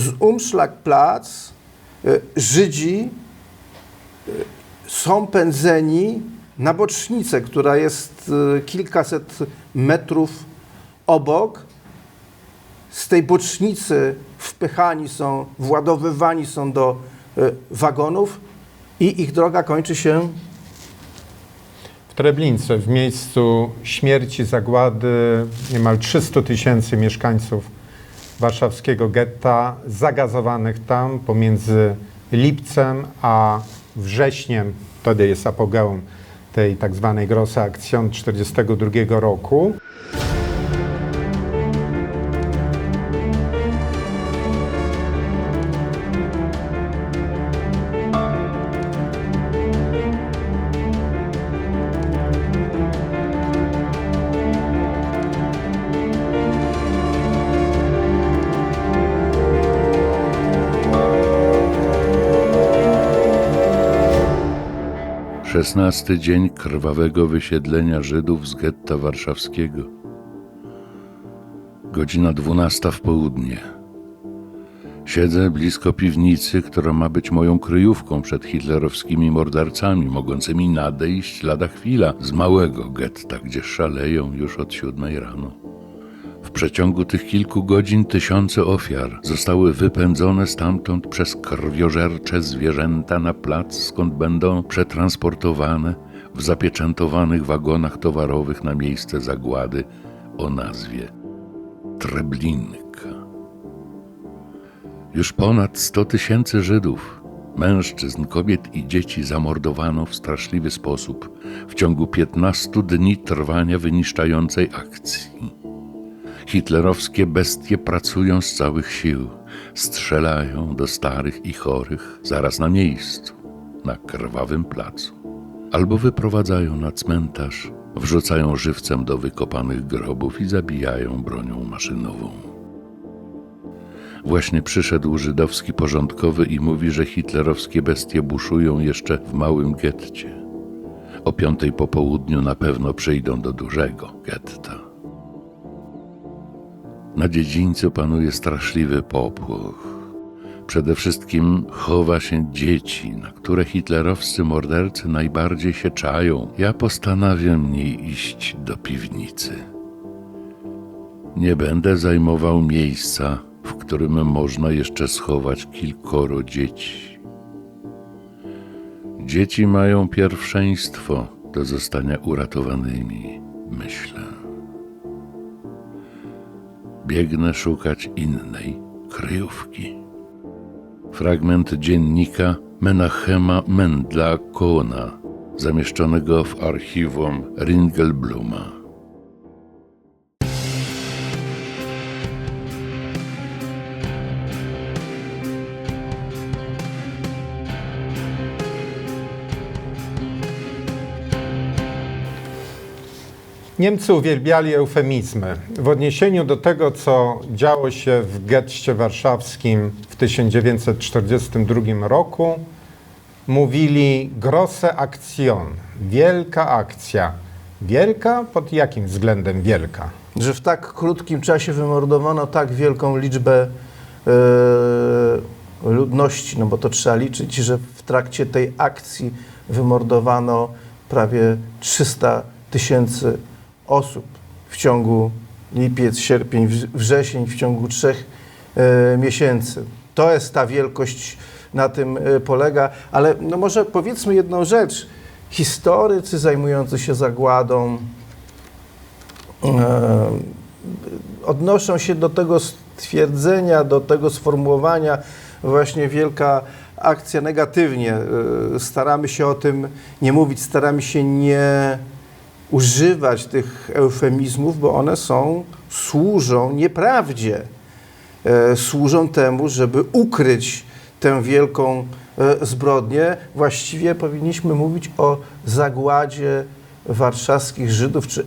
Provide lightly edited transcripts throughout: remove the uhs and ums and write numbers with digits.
z Umschlagplatz Żydzi są pędzeni na bocznicę, która jest kilkaset metrów obok. Z tej bocznicy wpychani są, władowywani są do wagonów i ich droga kończy się w Treblince, w miejscu śmierci, zagłady niemal 300 000 mieszkańców warszawskiego getta, zagazowanych tam pomiędzy lipcem a wrześniem, wtedy jest apogeum tej tak zwanej Grosse Aktion 1942 roku. Szesnasty dzień krwawego wysiedlenia Żydów z getta warszawskiego. Godzina 12 w południe. Siedzę blisko piwnicy, która ma być moją kryjówką przed hitlerowskimi mordercami, mogącymi nadejść lada chwila z małego getta, gdzie szaleją już od 7 rano. W przeciągu tych kilku godzin tysiące ofiar zostały wypędzone stamtąd przez krwiożercze zwierzęta na plac, skąd będą przetransportowane w zapieczętowanych wagonach towarowych na miejsce zagłady o nazwie Treblinka. Już ponad 100 000 Żydów, mężczyzn, kobiet i dzieci zamordowano w straszliwy sposób w ciągu 15 dni trwania wyniszczającej akcji. Hitlerowskie bestie pracują z całych sił, strzelają do starych i chorych zaraz na miejscu, na krwawym placu. Albo wyprowadzają na cmentarz, wrzucają żywcem do wykopanych grobów i zabijają bronią maszynową. Właśnie przyszedł żydowski porządkowy i mówi, że hitlerowskie bestie buszują jeszcze w małym getcie. O 5 po południu na pewno przyjdą do dużego getta. Na dziedzińcu panuje straszliwy popłoch. Przede wszystkim chowa się dzieci, na które hitlerowscy mordercy najbardziej się czają. Ja postanawiam nie iść do piwnicy. Nie będę zajmował miejsca, w którym można jeszcze schować kilkoro dzieci. Dzieci mają pierwszeństwo do zostania uratowanymi, myślę. Biegnę szukać innej kryjówki. Fragment dziennika Menachema Mendla Kohna, zamieszczonego w archiwum Ringelbluma. Niemcy uwielbiali eufemizmy. W odniesieniu do tego, co działo się w getcie warszawskim w 1942 roku, mówili Grosse Aktion, wielka akcja. Wielka? Pod jakim względem wielka? że w tak krótkim czasie wymordowano tak wielką liczbę ludności, no bo to trzeba liczyć, że w trakcie tej akcji wymordowano prawie 300 000 osób w ciągu lipiec, sierpień, wrzesień, w ciągu 3 miesięcy. To jest ta wielkość, na tym polega, ale no może powiedzmy jedną rzecz. Historycy zajmujący się zagładą odnoszą się do tego stwierdzenia, do tego sformułowania właśnie wielka akcja negatywnie. Staramy się o tym nie mówić, staramy się nie używać tych eufemizmów, bo one służą nieprawdzie. Służą temu, żeby ukryć tę wielką zbrodnię. Właściwie powinniśmy mówić o zagładzie warszawskich Żydów, czy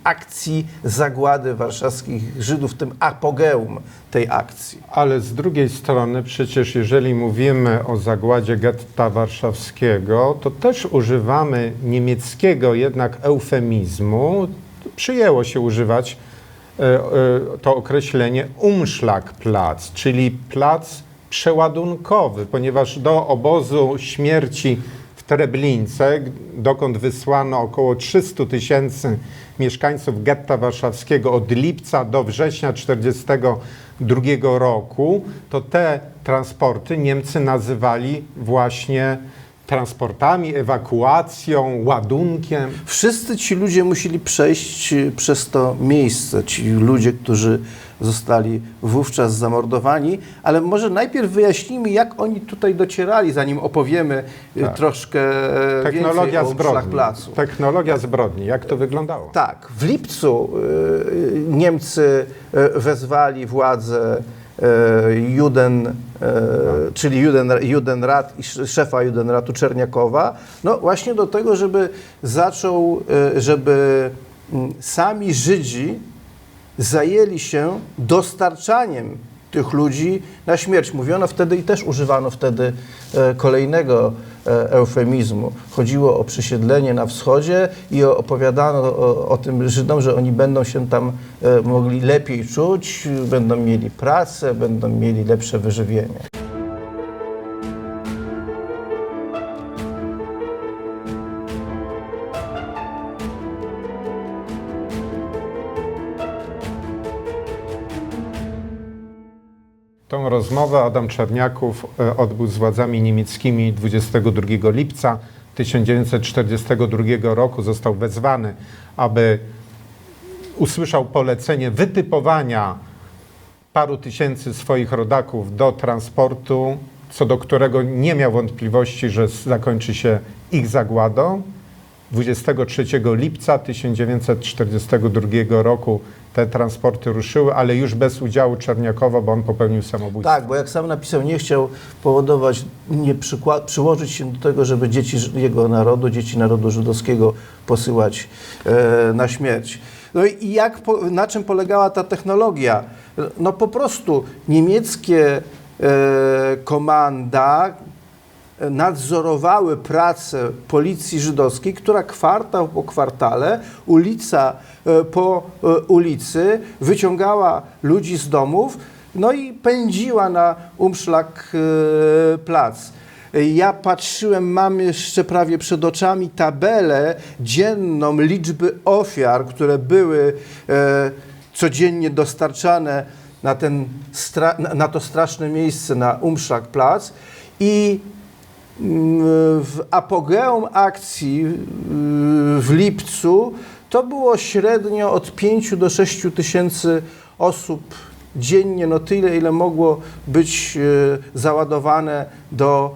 akcji zagłady warszawskich Żydów, tym apogeum tej akcji. Ale z drugiej strony przecież jeżeli mówimy o zagładzie getta warszawskiego, to też używamy niemieckiego jednak eufemizmu. Przyjęło się używać to określenie Umschlagplatz, czyli plac przeładunkowy, ponieważ do obozu śmierci w Treblince, dokąd wysłano około 300 000 mieszkańców getta warszawskiego od lipca do września 1942 roku, to te transporty Niemcy nazywali właśnie transportami, ewakuacją, ładunkiem. Wszyscy ci ludzie musieli przejść przez to miejsce, ci ludzie, którzy zostali wówczas zamordowani, ale może najpierw wyjaśnijmy, jak oni tutaj docierali, zanim opowiemy troszkę Technologia więcej o zbrodni. Umschlagplatzu. Technologia zbrodni. Jak to wyglądało? Tak, w lipcu Niemcy wezwali władzę czyli Judenrat i szefa Judenratu Czerniakowa, no właśnie do tego, żeby sami Żydzi zajęli się dostarczaniem tych ludzi na śmierć. Mówiono wtedy i też używano wtedy kolejnego eufemizmu. Chodziło o przesiedlenie na wschodzie i opowiadano o tym Żydom, że oni będą się tam mogli lepiej czuć, będą mieli pracę, będą mieli lepsze wyżywienie. Tą rozmowę Adam Czerniaków odbył z władzami niemieckimi 22 lipca 1942 roku. Został wezwany, aby usłyszał polecenie wytypowania paru tysięcy swoich rodaków do transportu, co do którego nie miał wątpliwości, że zakończy się ich zagładą. 23 lipca 1942 roku te transporty ruszyły, ale już bez udziału Czerniakowa, bo on popełnił samobójstwo. Tak, bo jak sam napisał, nie chciał powodować, przyłożyć się do tego, żeby dzieci jego narodu, dzieci narodu żydowskiego posyłać na śmierć. No i na czym polegała ta technologia? No po prostu niemieckie komanda nadzorowały pracę policji żydowskiej, która kwartał po kwartale, ulica po ulicy wyciągała ludzi z domów, no i pędziła na Umschlagplatz. Ja patrzyłem, mam jeszcze prawie przed oczami tabelę dzienną liczby ofiar, które były codziennie dostarczane na to straszne miejsce, na Umschlagplatz, i w apogeum akcji w lipcu to było średnio od 5 do 6 tysięcy osób dziennie, no tyle, ile mogło być załadowane do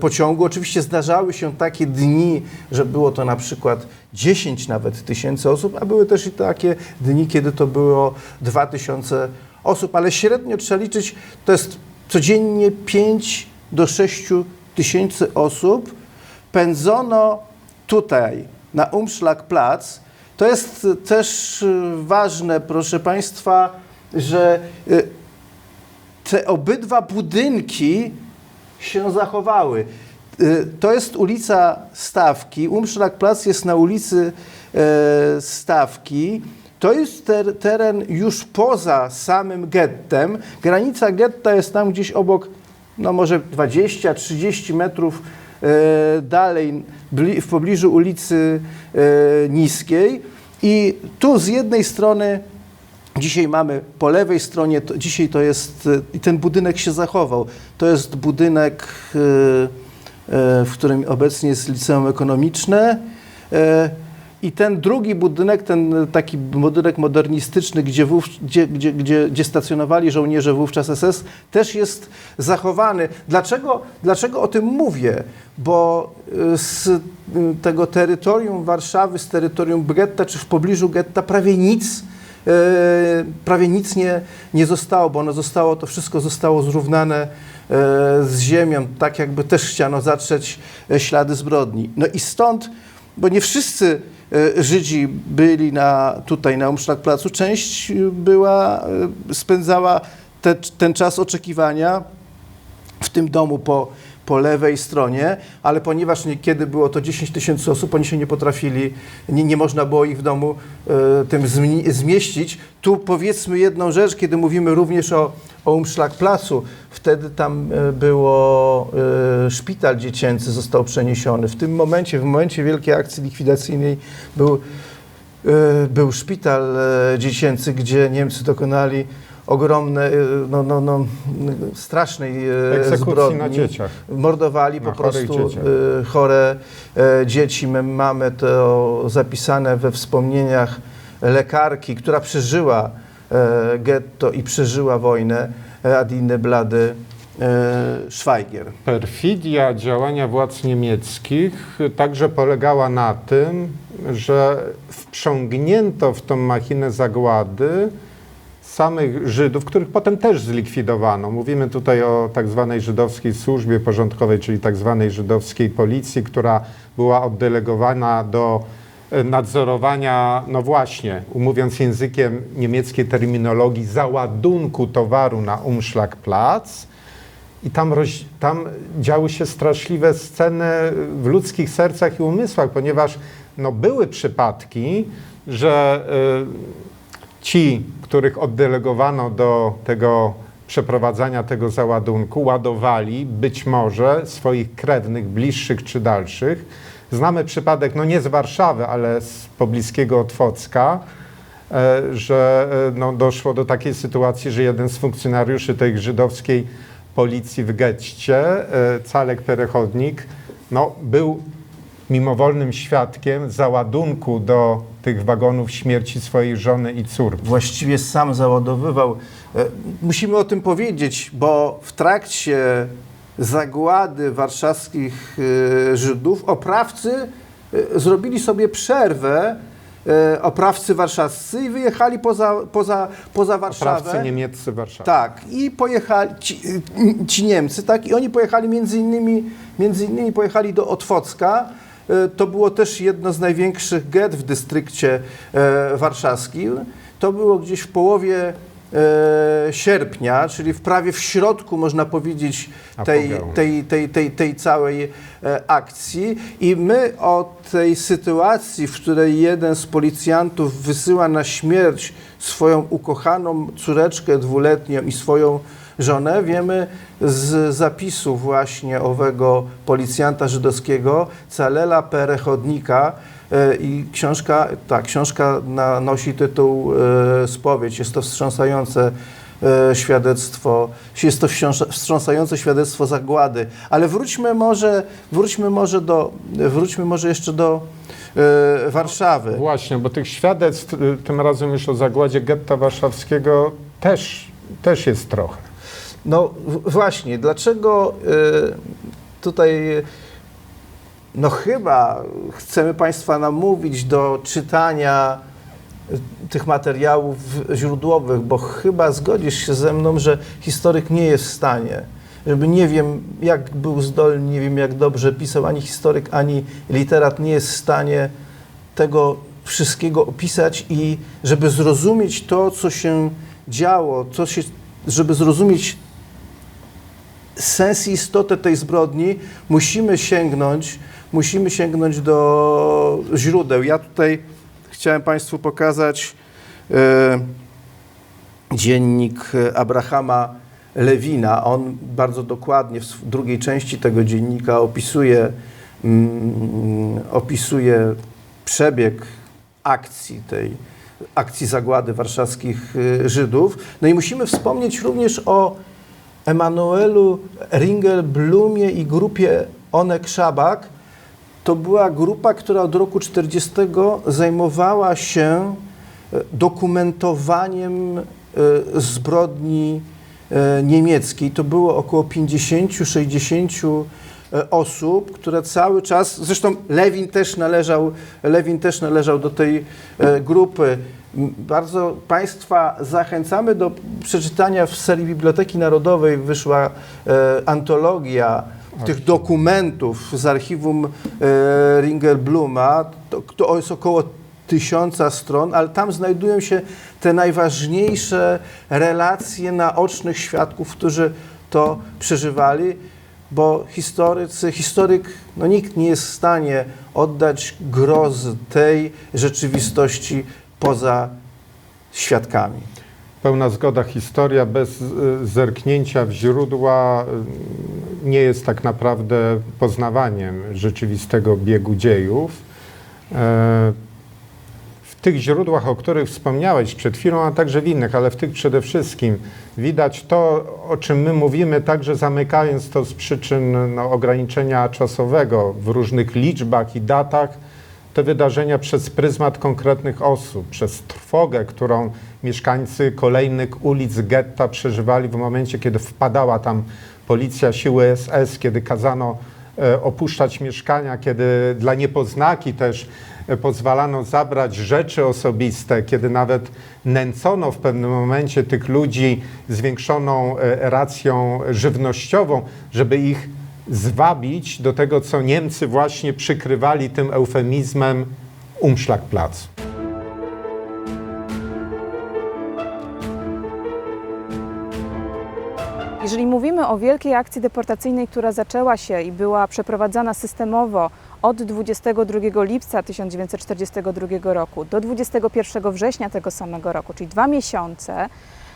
pociągu. Oczywiście zdarzały się takie dni, że było to na przykład 10 nawet tysięcy osób, a były też i takie dni, kiedy to było 2000 osób, ale średnio trzeba liczyć, to jest codziennie 5 do 6 tysięcy osób pędzono tutaj na Umschlagplatz. To jest też ważne, proszę Państwa, że te obydwa budynki się zachowały. To jest ulica Stawki, Umschlagplatz jest na ulicy Stawki. To jest teren już poza samym gettem. Granica getta jest tam gdzieś obok, no może 20-30 metrów dalej, w pobliżu ulicy Niskiej. I tu z jednej strony dzisiaj mamy po lewej stronie, dzisiaj to jest, i ten budynek się zachował, to jest budynek, w którym obecnie jest liceum ekonomiczne. I ten drugi budynek, ten taki budynek modernistyczny, gdzie stacjonowali żołnierze wówczas SS, też jest zachowany. Dlaczego o tym mówię? Bo z tego terytorium Warszawy, z terytorium getta, czy w pobliżu getta prawie nic nie zostało, bo to wszystko zostało zrównane z ziemią, tak jakby też chciano zatrzeć ślady zbrodni. No i stąd, bo nie wszyscy Żydzi byli tutaj na Umschlagplatzu, część spędzała ten czas oczekiwania w tym domu po lewej stronie, ale ponieważ niekiedy było to 10 000 osób, oni się nie potrafili, nie można było ich w domu tym zmieścić. Tu powiedzmy jedną rzecz, kiedy mówimy również o Umschlagplatzu, wtedy tam było szpital dziecięcy został przeniesiony. W tym momencie, w momencie wielkiej akcji likwidacyjnej był szpital dziecięcy, zgdzie Niemcy dokonali ogromnej, strasznej egzekucji zbrodni. na dzieciach. Mordowali po prostu chore dzieci. My mamy to zapisane we wspomnieniach lekarki, która przeżyła getto i przeżyła wojnę, Adine Blady Schweiger. Perfidia działania władz niemieckich także polegała na tym, że wprzągnięto w tą machinę zagłady samych Żydów, których potem też zlikwidowano. Mówimy tutaj o tak zwanej żydowskiej służbie porządkowej, czyli tak zwanej żydowskiej policji, która była oddelegowana do nadzorowania, no właśnie, mówiąc językiem niemieckiej terminologii, załadunku towaru na Umschlagplatz. I tam działy się straszliwe sceny w ludzkich sercach i umysłach, ponieważ no, były przypadki, że ci, których oddelegowano do tego przeprowadzania tego załadunku, ładowali być może swoich krewnych, bliższych czy dalszych. Znamy przypadek, no nie z Warszawy, ale z pobliskiego Otwocka, że no, doszło do takiej sytuacji, że jeden z funkcjonariuszy tej żydowskiej policji w getcie, Calek Perechodnik, no, był mimowolnym świadkiem załadunku do tych wagonów śmierci swojej żony i córki. Właściwie sam załadowywał. Musimy o tym powiedzieć, bo w trakcie zagłady warszawskich Żydów oprawcy zrobili sobie przerwę, oprawcy warszawscy, i wyjechali poza Warszawę. Oprawcy niemieccy Warszawy. Tak, i pojechali ci Niemcy, tak, i oni pojechali między innymi pojechali do Otwocka. To było też jedno z największych get w dystrykcie warszawskim. To było gdzieś w połowie sierpnia, czyli prawie w środku, można powiedzieć, tej całej akcji. I my o tej sytuacji, w której jeden z policjantów wysyła na śmierć swoją ukochaną córeczkę dwuletnią i swoją żonę, wiemy z zapisu właśnie owego policjanta żydowskiego, Calela Perechodnika. I książka nosi tytuł Spowiedź. Jest to wstrząsające świadectwo zagłady. Ale wróćmy może jeszcze do Warszawy. Właśnie, bo tych świadectw, tym razem już o zagładzie getta warszawskiego, też jest trochę. No właśnie, dlaczego tutaj... No chyba chcemy Państwa namówić do czytania tych materiałów źródłowych, bo chyba zgodzisz się ze mną, że historyk nie jest w stanie, żeby nie wiem jak był zdolny, nie wiem jak dobrze pisał, ani historyk, ani literat nie jest w stanie tego wszystkiego opisać, i żeby zrozumieć to, co się działo, żeby zrozumieć sens i istotę tej zbrodni, musimy sięgnąć do źródeł. Ja tutaj chciałem Państwu pokazać dziennik Abrahama Lewina. On bardzo dokładnie w drugiej części tego dziennika opisuje przebieg tej akcji zagłady warszawskich Żydów. No i musimy wspomnieć również o Emanuelu Ringelblumie i grupie Onek Szabak. To była grupa, która od roku 1940 zajmowała się dokumentowaniem zbrodni niemieckiej. To było około 50-60 osób, które cały czas, zresztą Lewin też należał do tej grupy. Bardzo Państwa zachęcamy do przeczytania. W serii Biblioteki Narodowej wyszła antologia tych dokumentów z archiwum Ringelbluma. To jest około 1000 stron, ale tam znajdują się te najważniejsze relacje naocznych świadków, którzy to przeżywali. bo historyk, no nikt nie jest w stanie oddać grozy tej rzeczywistości poza świadkami. Pełna zgoda, historia bez zerknięcia w źródła nie jest tak naprawdę poznawaniem rzeczywistego biegu dziejów. W tych źródłach, o których wspomniałeś przed chwilą, a także w innych, ale w tych przede wszystkim widać to, o czym my mówimy, także zamykając to z przyczyn ograniczenia czasowego w różnych liczbach i datach, te wydarzenia przez pryzmat konkretnych osób, przez trwogę, którą mieszkańcy kolejnych ulic getta przeżywali w momencie, kiedy wpadała tam policja, siły SS, kiedy kazano opuszczać mieszkania, kiedy dla niepoznaki też pozwalano zabrać rzeczy osobiste, kiedy nawet nęcono w pewnym momencie tych ludzi zwiększoną racją żywnościową, żeby ich zwabić do tego, co Niemcy właśnie przykrywali tym eufemizmem Umschlagplatz. Jeżeli mówimy o wielkiej akcji deportacyjnej, która zaczęła się i była przeprowadzana systemowo od 22 lipca 1942 roku do 21 września tego samego roku, czyli 2 miesiące,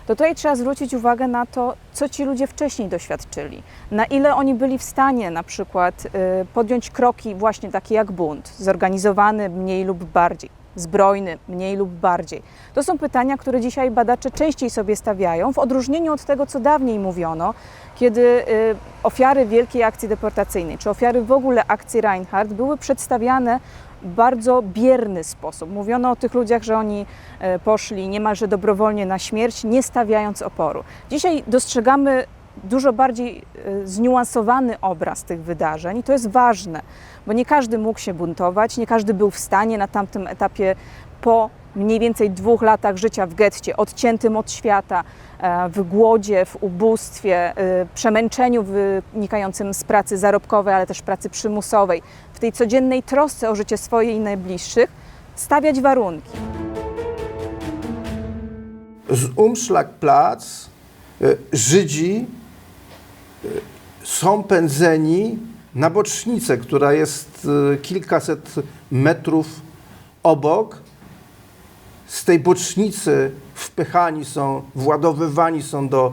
to tutaj trzeba zwrócić uwagę na to, co ci ludzie wcześniej doświadczyli. Na ile oni byli w stanie na przykład podjąć kroki właśnie takie jak bunt, zorganizowany mniej lub bardziej, zbrojny mniej lub bardziej. To są pytania, które dzisiaj badacze częściej sobie stawiają, w odróżnieniu od tego, co dawniej mówiono, kiedy ofiary wielkiej akcji deportacyjnej, czy ofiary w ogóle akcji Reinhardt były przedstawiane w bardzo bierny sposób. Mówiono o tych ludziach, że oni poszli niemalże dobrowolnie na śmierć, nie stawiając oporu. Dzisiaj dostrzegamy dużo bardziej zniuansowany obraz tych wydarzeń i to jest ważne, bo nie każdy mógł się buntować, nie każdy był w stanie na tamtym etapie po mniej więcej 2 latach życia w getcie, odciętym od świata, w głodzie, w ubóstwie, przemęczeniu wynikającym z pracy zarobkowej, ale też pracy przymusowej, w tej codziennej trosce o życie swoje i najbliższych, stawiać warunki. Z Umschlagplatz Żydzi są pędzeni na bocznicę, która jest kilkaset metrów obok. Z tej bocznicy wpychani są, władowywani są do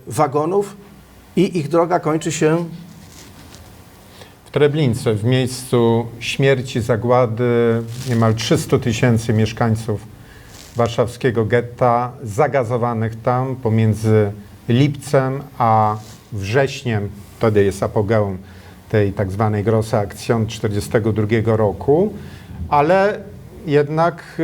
wagonów i ich droga kończy się W Treblince, w miejscu śmierci, zagłady, niemal 300 000 mieszkańców warszawskiego getta, zagazowanych tam pomiędzy lipcem a wrześniem, wtedy jest apogeum tej tak zwanej Grosse Aktion 1942 roku, ale jednak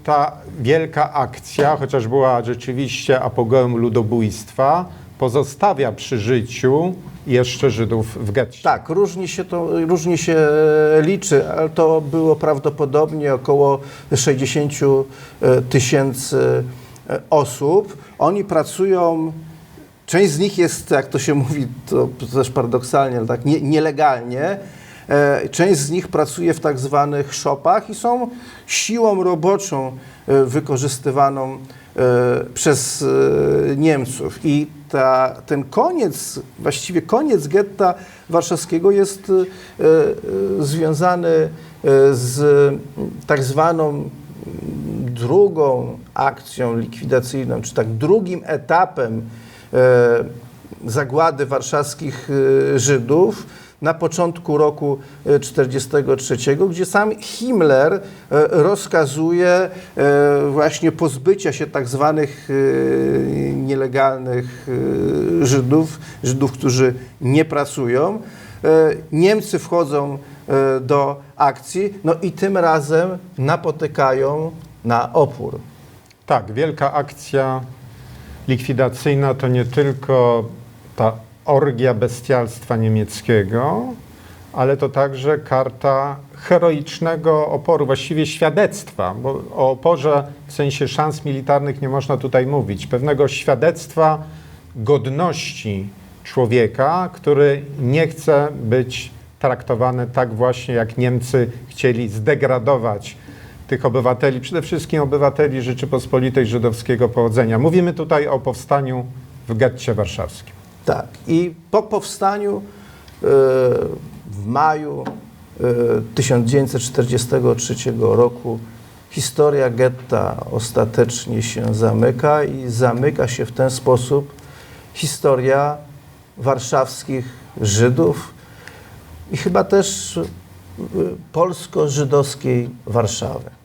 ta wielka akcja, chociaż była rzeczywiście apogeum ludobójstwa, pozostawia przy życiu jeszcze Żydów w getcie. tak, różnie się liczy, ale to było prawdopodobnie około 60 000 osób. Oni pracują, część z nich jest, jak to się mówi, to też paradoksalnie, ale tak nielegalnie. Część z nich pracuje w tak zwanych shopach i są siłą roboczą wykorzystywaną przez Niemców. I ten koniec, właściwie koniec getta warszawskiego jest związany z tak zwaną drugą akcją likwidacyjną, czy tak drugim etapem zagłady warszawskich Żydów na początku roku 1943, gdzie sam Himmler rozkazuje właśnie pozbycia się tak zwanych nielegalnych Żydów, którzy nie pracują. Niemcy wchodzą do akcji, no i tym razem napotykają na opór. Tak, wielka akcja likwidacyjna to nie tylko ta orgia bestialstwa niemieckiego, ale to także karta heroicznego oporu, właściwie świadectwa, bo o oporze w sensie szans militarnych nie można tutaj mówić, pewnego świadectwa godności człowieka, który nie chce być traktowany tak właśnie, jak Niemcy chcieli zdegradować tych obywateli, przede wszystkim obywateli Rzeczypospolitej żydowskiego pochodzenia. Mówimy tutaj o powstaniu w getcie warszawskim. Tak. I po powstaniu w maju 1943 roku historia getta ostatecznie się zamyka i zamyka się w ten sposób historia warszawskich Żydów i chyba też polsko-żydowskiej Warszawy.